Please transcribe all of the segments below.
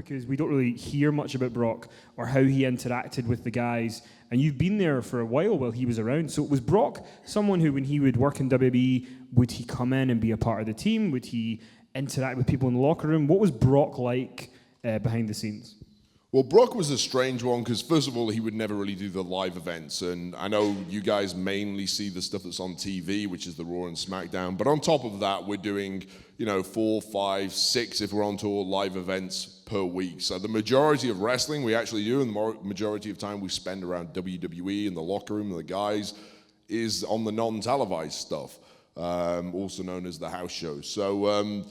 because we don't really hear much about Brock or how he interacted with the guys. And you've been there for a while he was around. So was Brock someone who, when he would work in WWE, would he come in and be a part of the team? Would he interact with people in the locker room? What was Brock like behind the scenes? Well, Brock was a strange one because, first of all, he would never really do the live events. And I know you guys mainly see the stuff that's on TV, which is the Raw and SmackDown. But on top of that, we're doing, 4, 5, 6, if we're on tour, live events per week. So the majority of wrestling we actually do, and the majority of time we spend around WWE in the locker room of the guys, is on the non-televised stuff, also known as the house shows. So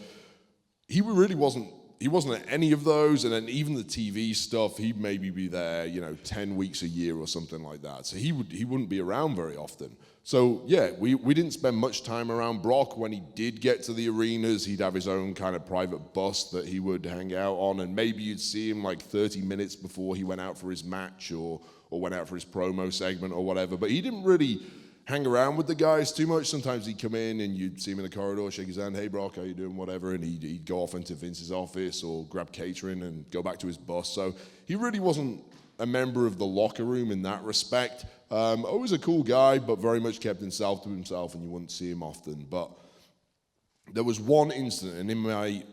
he really wasn't at any of those, and then even the TV stuff, he'd maybe be there, 10 weeks a year or something like that. So he wouldn't be around very often. So yeah, we didn't spend much time around Brock. When he did get to the arenas, he'd have his own kind of private bus that he would hang out on, and maybe you'd see him like 30 minutes before he went out for his match or went out for his promo segment or whatever. But he didn't really hang around with the guys too much. Sometimes he'd come in and you'd see him in the corridor, shake his hand, hey Brock, how you doing, whatever, and he'd go off into Vince's office or grab catering and go back to his bus. So he really wasn't a member of the locker room in that respect. Always a cool guy, but very much kept himself to himself, and you wouldn't see him often. But there was one incident, and in my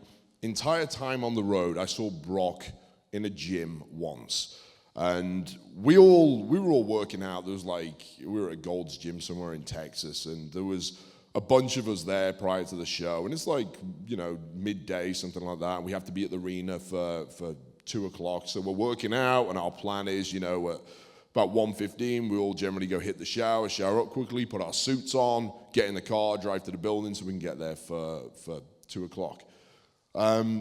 entire time on the road, I saw Brock in a gym once. And we were all working out. We were at Gold's Gym somewhere in Texas, and there was a bunch of us there prior to the show. And it's midday, something like that. And we have to be at the arena for 2 o'clock. So we're working out, and our plan is, at about 1:15, we all generally go hit the shower up quickly, put our suits on, get in the car, drive to the building so we can get there for 2 o'clock.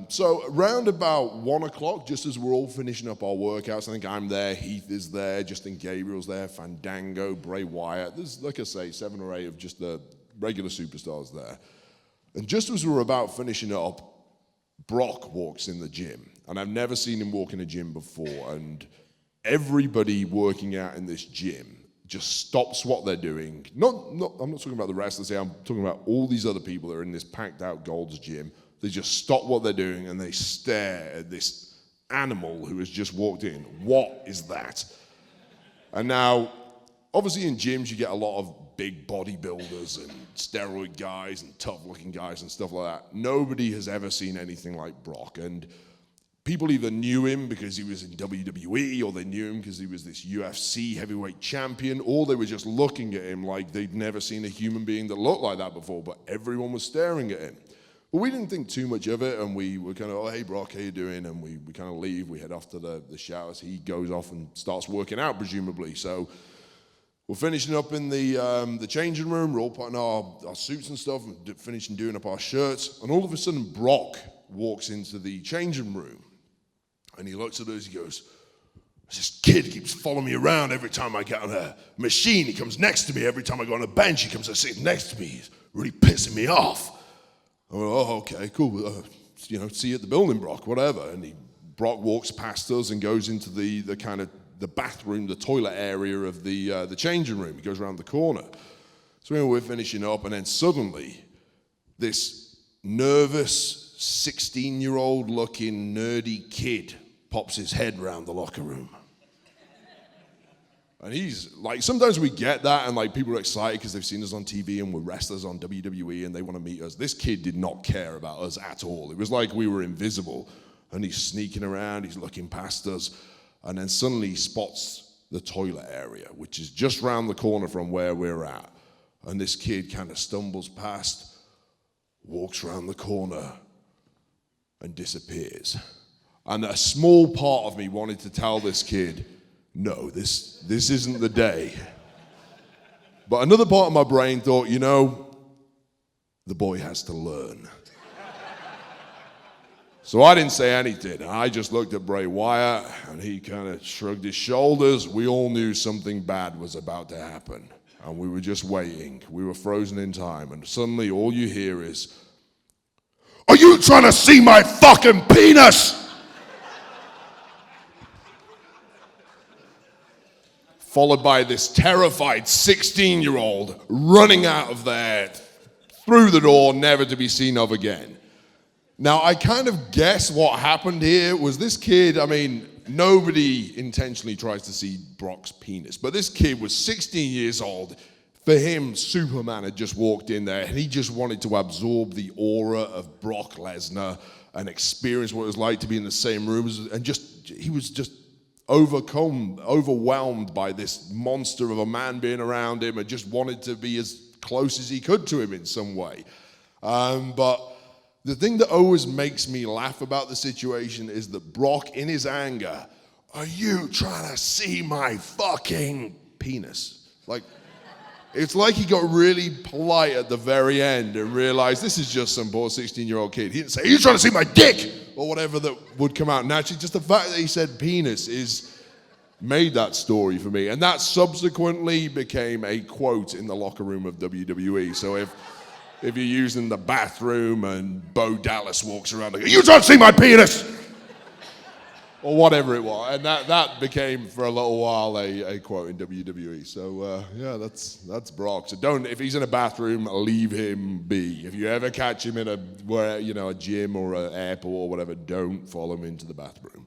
So around about 1 o'clock, just as we're all finishing up our workouts, I think I'm there, Heath is there, Justin Gabriel's there, Fandango, Bray Wyatt. There's, like I say, 7 or 8 of just the regular superstars there. And just as we were about finishing up, Brock walks in the gym. And I've never seen him walk in a gym before. And everybody working out in this gym just stops what they're doing. I'm not talking about the wrestlers here, I'm talking about all these other people that are in this packed out Gold's Gym. They just stop what they're doing and they stare at this animal who has just walked in. What is that? And now, obviously in gyms you get a lot of big bodybuilders and steroid guys and tough-looking guys and stuff like that. Nobody has ever seen anything like Brock. And people either knew him because he was in WWE, or they knew him because he was this UFC heavyweight champion, or they were just looking at him like they'd never seen a human being that looked like that before, but everyone was staring at him. But we didn't think too much of it, and we were kind of, oh, hey, Brock, how you doing? And we kind of leave. We head off to the showers. He goes off and starts working out, presumably. So we're finishing up in the changing room. We're all putting our suits and stuff and finishing doing up our shirts. And all of a sudden, Brock walks into the changing room. And he looks at us, he goes, this kid keeps following me around every time I get on a machine. He comes next to me every time I go on a bench. He comes and sits next to me. He's really pissing me off. I went, oh, okay, cool. See you at the building, Brock, whatever. And Brock walks past us and goes into the kind of the bathroom, the toilet area of the changing room. He goes around the corner. So anyway, we're finishing up, and then suddenly this nervous 16-year-old looking nerdy kid pops his head around the locker room. And he's like, sometimes we get that, and like people are excited because they've seen us on TV and we're wrestlers on WWE and they want to meet us. This kid did not care about us at all. It was like we were invisible, and he's sneaking around, he's looking past us, and then suddenly he spots the toilet area, which is just round the corner from where we're at. And this kid kind of stumbles past, walks around the corner, and disappears. And a small part of me wanted to tell this kid, no, this isn't the day. But another part of my brain thought, the boy has to learn. So I didn't say anything. I just looked at Bray Wyatt, and he kind of shrugged his shoulders. We all knew something bad was about to happen, and we were just waiting. We were frozen in time, and suddenly all you hear is, are you trying to see my fucking penis? Followed by this terrified 16-year-old running out of there through the door, never to be seen of again. Now, I kind of guess what happened here was this kid, I mean, nobody intentionally tries to see Brock's penis, but this kid was 16 years old. For him, Superman had just walked in there, and he just wanted to absorb the aura of Brock Lesnar and experience what it was like to be in the same room, and he was just overwhelmed by this monster of a man being around him, and just wanted to be as close as he could to him in some way. But the thing that always makes me laugh about the situation is that Brock, in his anger, are you trying to see my fucking penis? Like, it's like he got really polite at the very end and realized this is just some poor 16-year-old kid. He didn't say, are you trying to see my dick? Or whatever that would come out naturally. Just the fact that he said penis made that story for me. And that subsequently became a quote in the locker room of WWE. So if you're using the bathroom and Bo Dallas walks around like, are you trying to see my penis? Or whatever it was. And that became, for a little while, a quote in WWE. So, yeah, that's Brock. So if he's in a bathroom, leave him be. If you ever catch him in a gym or an airport or whatever, don't follow him into the bathroom.